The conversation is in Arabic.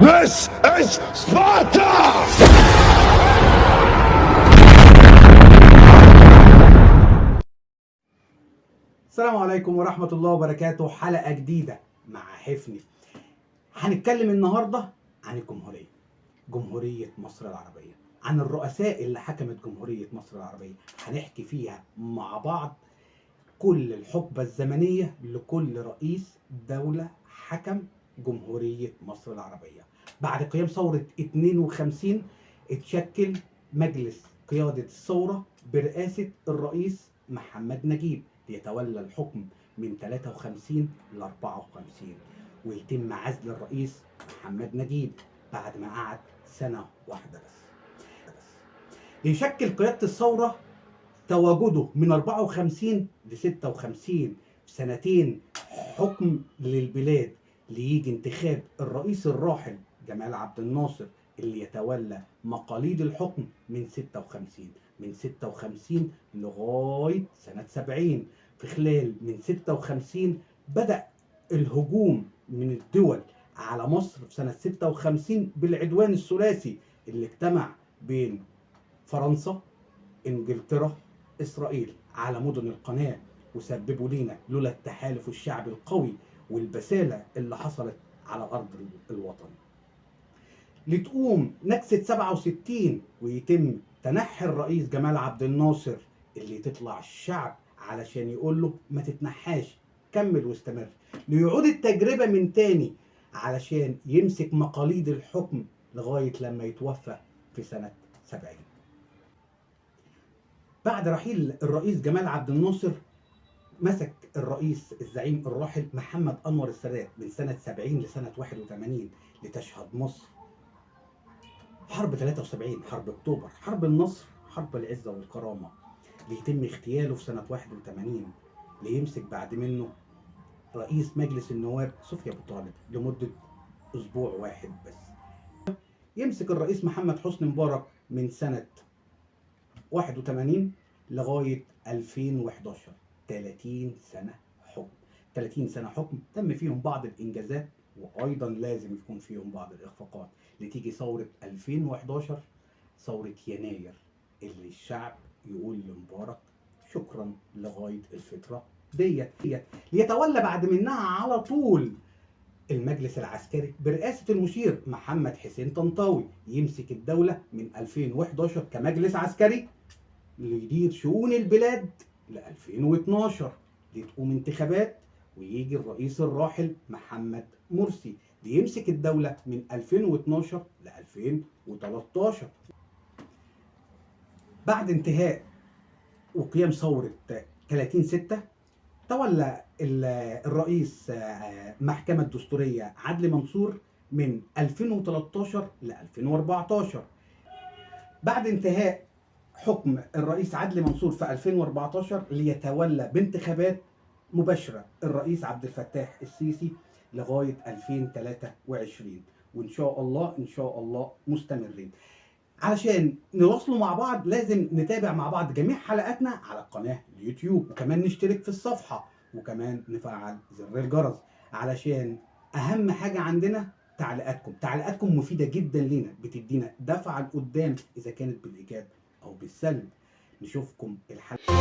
This is Sparta! السلام عليكم ورحمة الله وبركاته. حلقة جديدة مع حفني. هنتكلم النهاردة عن جمهورية مصر العربية، عن الرؤساء اللي حكمت جمهورية مصر العربية. هنحكي فيها مع بعض كل الحقبة الزمنية لكل رئيس دولة حكم جمهورية مصر العربية. بعد قيام ثورة 52 اتشكل مجلس قيادة الثورة برئاسة الرئيس محمد نجيب ليتولى الحكم من 53 ل 54، ويتم عزل الرئيس محمد نجيب بعد ما قعد سنة واحدة بس. يشكل قيادة الثورة تواجده من 54 ل 56 سنتين حكم للبلاد، ليجي انتخاب الرئيس الراحل جمال عبد الناصر اللي يتولى مقاليد الحكم من 56 لغاية سنة 70. في خلال من 56 بدأ الهجوم من الدول على مصر في سنة 56 بالعدوان الثلاثي اللي اجتمع بين فرنسا، انجلترا، اسرائيل على مدن القناة، وسببوا لينا لولا التحالف الشعبي القوي والبسالة اللي حصلت على أرض الوطن. لتقوم نكسة 67 ويتم تنحي الرئيس جمال عبد الناصر، اللي تطلع الشعب علشان يقول له ما تتنحاش، كمل واستمر، ليعود التجربة من تاني علشان يمسك مقاليد الحكم لغاية لما يتوفى في سنة 70. بعد رحيل الرئيس جمال عبد الناصر مسك الرئيس الزعيم الراحل محمد أنور السادات من سنة 70 لسنة 81 لتشهد مصر حرب 73، حرب أكتوبر، حرب النصر، حرب العزة والكرامة، ليتم اغتياله في سنة 81، ليمسك بعد منه رئيس مجلس النواب صفي أبو طالب لمدة أسبوع واحد بس. يمسك الرئيس محمد حسني مبارك من سنة 81 لغاية 2011، 30 سنة حكم. 30 سنة حكم تم فيهم بعض الإنجازات، وأيضا لازم يكون فيهم بعض الإخفاقات، لتيجي ثورة 2011، ثورة يناير، اللي الشعب يقول لمبارك شكرا لغاية الفترة ديت. ليتولى بعد منها على طول المجلس العسكري برئاسة المشير محمد حسين طنطاوي، يمسك الدولة من 2011 كمجلس عسكري ليدير شؤون البلاد ل 2012، لتقوم انتخابات ويجي الرئيس الراحل محمد مرسي ليمسك الدولة من 2012 ل 2013. بعد انتهاء وقيام ثورة 30/6 تولى الرئيس محكمة دستورية عدلي منصور من 2013 ل 2014. بعد انتهاء حكم الرئيس عدلي منصور في 2014 ليتولى بانتخابات مباشرة الرئيس عبد الفتاح السيسي لغاية 2023، وإن شاء الله مستمرين. علشان نواصلوا مع بعض لازم نتابع مع بعض جميع حلقاتنا على القناة اليوتيوب، وكمان نشترك في الصفحة، وكمان نفعل زر الجرس، علشان أهم حاجة عندنا تعليقاتكم مفيدة جدا لينا، بتدينا دفعة لقدام إذا كانت بالإيجاب أو بالسلب. نشوفكم الحلقة